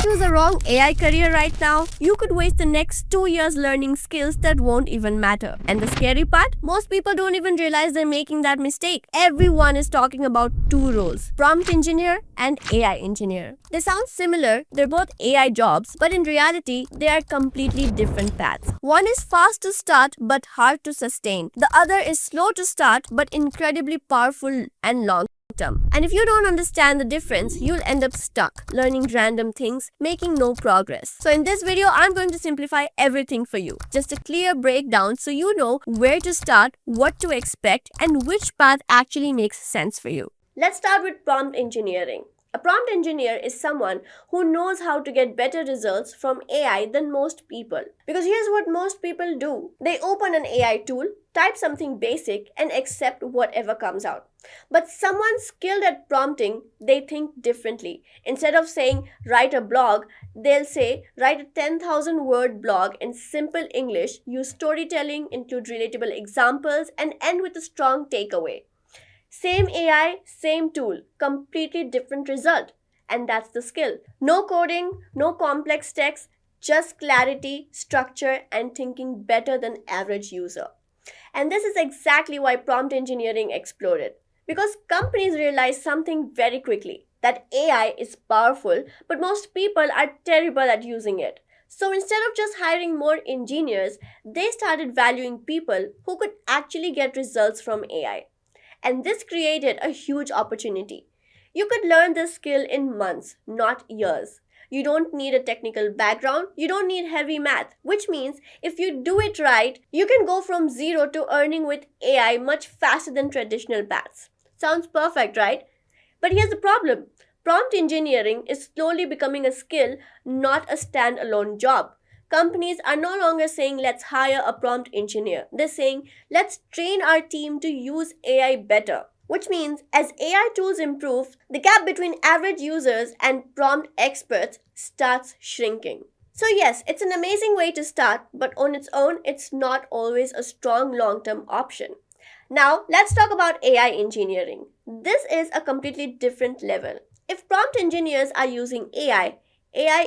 choose a wrong AI career right now, you could waste the next 2 years learning skills that won't even matter. And the scary part? Most people don't even realize they're making that mistake. Everyone is talking about two roles, prompt engineer and AI engineer. They sound similar, they're both AI jobs, but in reality, they are completely different paths. One is fast to start but hard to sustain. The other is slow to start but incredibly powerful and long term. And if you don't understand the difference, you'll end up stuck, learning random things, making no progress. So in this video, I'm going to simplify everything for you. Just a clear breakdown so you know where to start, what to expect, and which path actually makes sense for you. Let's start with prompt engineering. A prompt engineer is someone who knows how to get better results from AI than most people. Because here's what most people do. They open an AI tool, type something basic, and accept whatever comes out. But someone skilled at prompting, they think differently. Instead of saying, write a blog, they'll say, write a 10,000 word blog in simple English, use storytelling, include relatable examples, and end with a strong takeaway. Same AI, same tool, completely different result. And that's the skill. No coding, no complex text, just clarity, structure, and thinking better than average user. And this is exactly why prompt engineering exploded. Because companies realized something very quickly, that AI is powerful, but most people are terrible at using it. So instead of just hiring more engineers, they started valuing people who could actually get results from AI. And this created a huge opportunity. You could learn this skill in months, not years. You don't need a technical background, you don't need heavy math, which means if you do it right, you can go from zero to earning with AI much faster than traditional paths. Sounds perfect, right? But here's the problem. Prompt engineering is slowly becoming a skill, not a standalone job. Companies are no longer saying let's hire a prompt engineer. They're saying let's train our team to use AI better. Which means as AI tools improve, the gap between average users and prompt experts starts shrinking. So yes, it's an amazing way to start, but on its own, it's not always a strong long-term option. Now, let's talk about AI engineering. This is a completely different level. If prompt engineers are using AI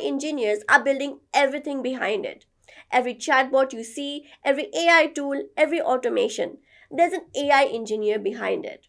engineers are building everything behind it. Every chatbot you see, every AI tool, every automation, there's an AI engineer behind it.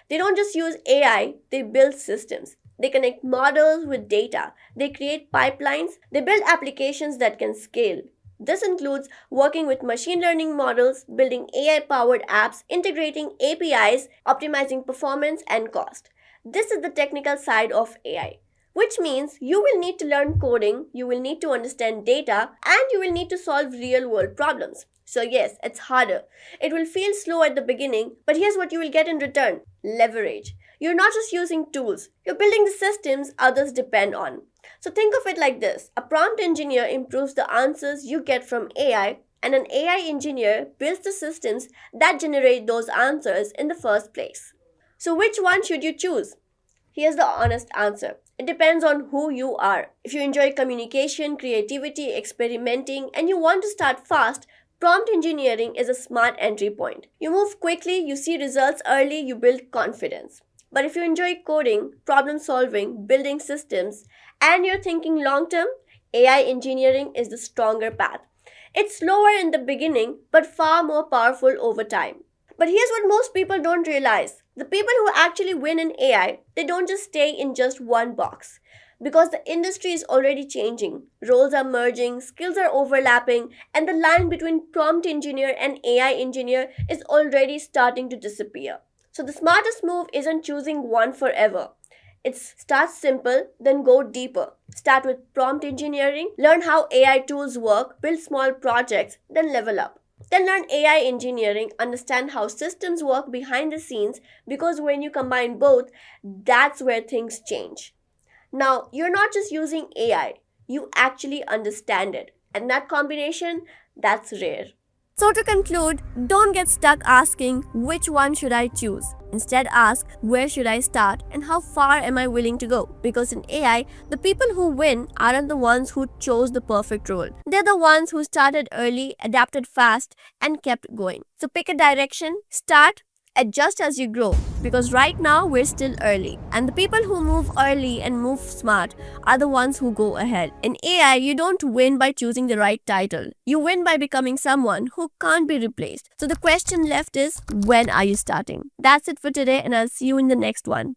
They don't just use AI, they build systems. They connect models with data. They create pipelines. They build applications that can scale. This includes working with machine learning models, building AI-powered apps, integrating APIs, optimizing performance and cost. This is the technical side of AI. Which means you will need to learn coding, you will need to understand data, and you will need to solve real world problems. So yes, it's harder. It will feel slow at the beginning, but here's what you will get in return. Leverage. You're not just using tools, you're building the systems others depend on. So think of it like this. A prompt engineer improves the answers you get from AI, and an AI engineer builds the systems that generate those answers in the first place. So which one should you choose? Here's the honest answer. It depends on who you are. If you enjoy communication, creativity, experimenting, and you want to start fast, prompt engineering is a smart entry point. You move quickly, you see results early, you build confidence. But if you enjoy coding, problem solving, building systems, and you're thinking long term, AI engineering is the stronger path. It's slower in the beginning, but far more powerful over time. But here's what most people don't realize. The people who actually win in AI, they don't just stay in just one box. Because the industry is already changing. Roles are merging, skills are overlapping, and the line between prompt engineer and AI engineer is already starting to disappear. So the smartest move isn't choosing one forever. It's start simple, then go deeper. Start with prompt engineering, learn how AI tools work, build small projects, then level up. Then learn AI engineering, understand how systems work behind the scenes, because when you combine both, that's where things change. Now, you're not just using AI, you actually understand it. And that combination, that's rare. So to conclude, don't get stuck asking which one should I choose. Instead ask where should I start and how far am I willing to go? Because in AI, the people who win aren't the ones who chose the perfect role. They're the ones who started early, adapted fast, and kept going. So pick a direction, start, adjust as you grow, because right now we're still early. And the people who move early and move smart are the ones who go ahead. In AI, you don't win by choosing the right title. You win by becoming someone who can't be replaced. So the question left is, when are you starting? That's it for today, and I'll see you in the next one.